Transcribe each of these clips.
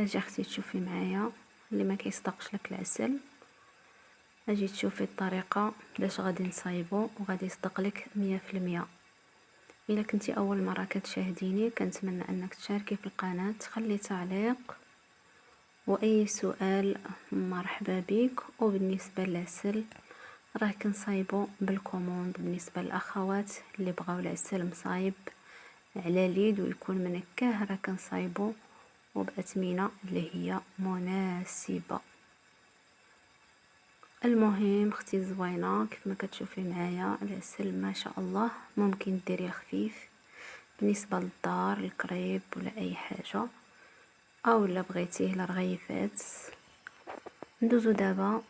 اجي اختي تشوفي معايا اللي ما كيصدقش لك العسل. اجي تشوفي الطريقه باش غادي نصايبو وغادي يصدق لك 100%. الا كنتي اول مره كتشاهديني كنتمنى انك تشاركي في القناه، تخلي تعليق، واي سؤال مرحبا بك. وبالنسبه للعسل راه كنصايبو بالكوموند بالنسبه للاخوات اللي بغاو العسل مصايب على اليد ويكون منكه، راه كنصايبو وبأثمنة اللي هي مناسبة. المهم اختي زوينه كيف ما كتشوفي معايا العسل ما شاء الله، ممكن ديري الخفيف بالنسبه للدار القريب ولا اي حاجه، او لا بغيتيه للرغيفات. ندوزو دابا.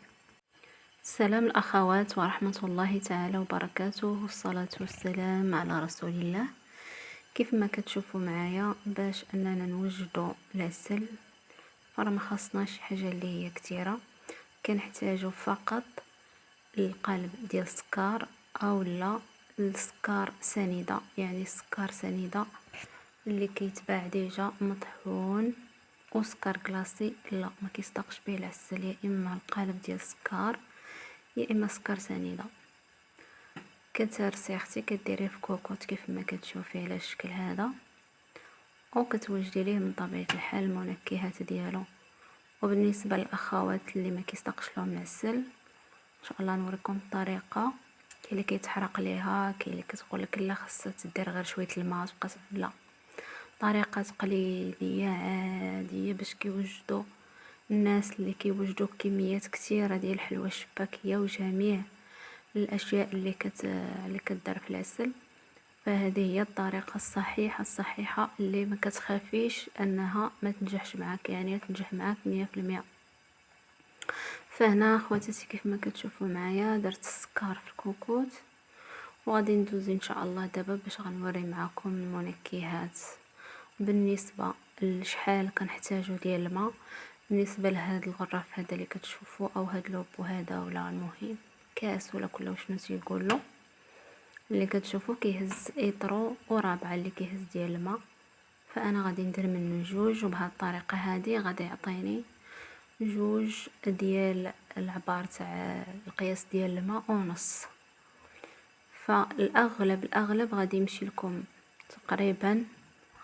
السلام الاخوات ورحمه الله تعالى وبركاته، والصلاه والسلام على رسول الله. كيف ما كتشوفوا معايا باش اننا نوجدوا العسل فراه ما خاصناش حاجه اللي هي كثيره، كنحتاجو فقط القالب ديال السكر او لا السكر سنيده، يعني السكر سنيده اللي كيتباع ديجا مطحون، وسكر كلاصي لا ما كيصدقش به العسل، يا اما القالب ديال السكر يا اما سكر سنيده. كترسي اختي كديريه في كوكوط كيف ما كتشوفي على الشكل هذا، او كتوجدي ليه من طبيعه الحال المنكهات ديالو. وبالنسبه للاخوات اللي ما كيصدقش لهم العسل ان شاء الله نوريكم الطريقه. كاين اللي كيتحرق ليها، كاين اللي كتقول لك لا خاصها تدير غير شويه الماء تبقى لا، طريقه تقليديه عاديه باش كيوجدوا الناس اللي كيوجدوا كميات كثيره ديال الحلوى الشباكيه وجميع الاشياء اللي كدار في العسل. فهذه هي الطريقه الصحيحه اللي ما كتخافيش انها ما تنجحش معاك، يعني تنجح معاك 100%. فهنا خواتاتي كيف ما كتشوفوا معايا درت السكر في الكوكوط، وغادي ندوز ان شاء الله دابا باش غنوري معكم المنكهات. بالنسبه لشحال كنحتاجو ديال الماء بالنسبه لهذا الغراف هذا اللي كتشوفوا او هذا اللوبو هذا ولا المهم كاس ولا كل شنو تيقولوا، اللي كتشوفوا كيهز ايطرو ورابعه اللي كيهز ديال الماء. فانا غادي ندير منه جوج، وبهذه الطريقه هذه غادي يعطيني جوج ديال العبار تاع القياس ديال الماء ونص. فالاغلب غادي يمشي لكم تقريبا،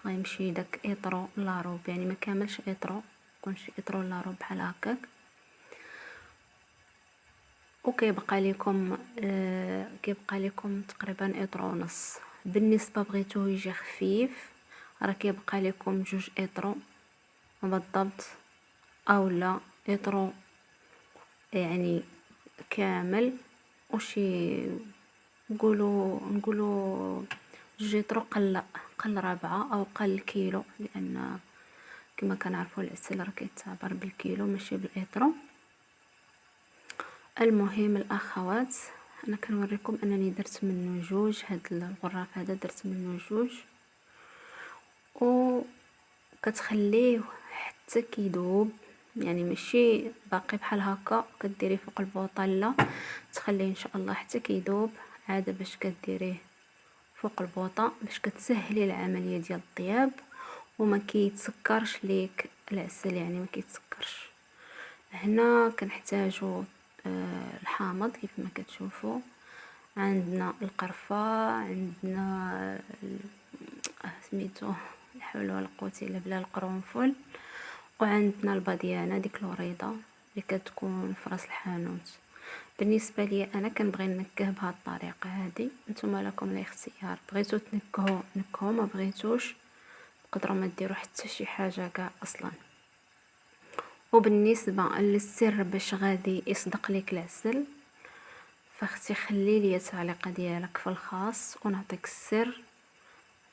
غيمشي داك ايطرو لاروب، يعني ما كاملش ايطرو، يكونش ايطرو لاروب بحال هكاك. وكيبقى لكم كيبقى لكم تقريبا ايطرو ونص. بالنسبه بغيتوه يجي خفيف راه كيبقى لكم جوج ايطرو بالضبط، او لا ايطرو يعني كامل، وشي نقولوا جيترو قل ربعة او قل كيلو، لان كما كنعرفوا العسل راه كيتعبر بالكيلو ماشي بالايطرو. المهم الاخوات انا كنوريكم انني درت منه جوج، هاد الغراف هذا درت منه جوج، وكتخليه حتى كيذوب، يعني ماشي باقي بحال هكا كديريه فوق البوطه، لا تخليه ان شاء الله حتى كيذوب عاده باش كديريه فوق البوطه باش كتسهلي العمليه ديال الطياب وما كيتسكرش ليك العسل، يعني ما كيتسكرش. هنا كنحتاجو الحامض كيف ما كتشوفوا، عندنا القرفه، عندنا سميتو لا حول ولا قوه الا بالله القرنفل، وعندنا الباديانه ديك الوريضه اللي كتكون في راس الحانوت. بالنسبه لي انا كنبغي نكه بهذه الطريقه هذه، نتوما لكم الاختيار، بغيتو تنكهوا نكهوا، ما بغيتوش تقدروا ما ديروا حتى شي حاجه كاع اصلا. وبالنسبه للسر باش غادي يصدق ليك العسل، فاختي خلي لي التعليقه ديالك في الخاص ونعطيك السر.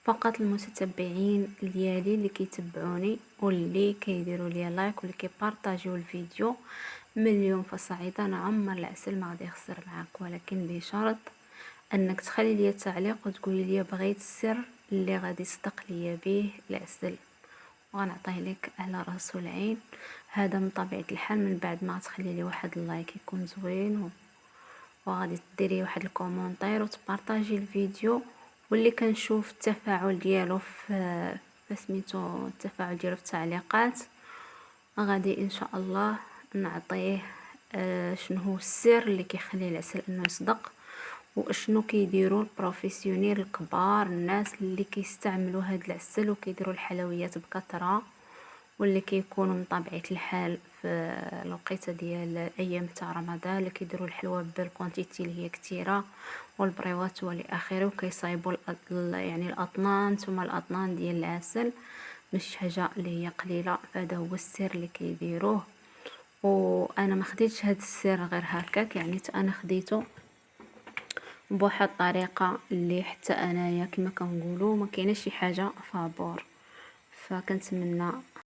فقط المتتبعين ديالي اللي كيتبعوني واللي كيديروا لي لايك واللي كيبارطاجيو الفيديو مليون فصاعدا نعمر العسل ما غادي يخسر معاك، ولكن بشرط انك تخلي لي التعليق وتقولي لي بغيت السر اللي غادي يصدق لي به العسل، وغنعطيه لك على راس العين. هذا من طبيعه الحال من بعد ما تخلي لي واحد اللايك يكون زوين، وغادي ديري واحد الكومونتير وتبارطاجي الفيديو، واللي كنشوف التفاعل ديالو في سميتو التفاعل ديالو في التعليقات غادي ان شاء الله نعطيه شنو هو السر اللي كيخلي العسل انه يصدق، واشنو كيديروا البروفيسيونيل الكبار، الناس اللي كيستعملوا هاد العسل وكيديروا الحلويات بكثره، واللي كيكونوا من طبيعه الحال في الوقيته ديال الايام تاع رمضان، اللي كيديروا الحلوى بالكونتيتي اللي هي كثيره والبريوات والى اخره، وكيصايبوا يعني الاطنان ثم الاطنان ديال العسل، مش حاجه اللي هي قليله. هذا هو السر اللي كيديروه. وانا ما خديتش هاد السر غير هكاك، يعني انا خديته بواحد الطريقه اللي حتى انايا كما كنقولوا ما كايناش شي حاجه فابور. فكنتمنى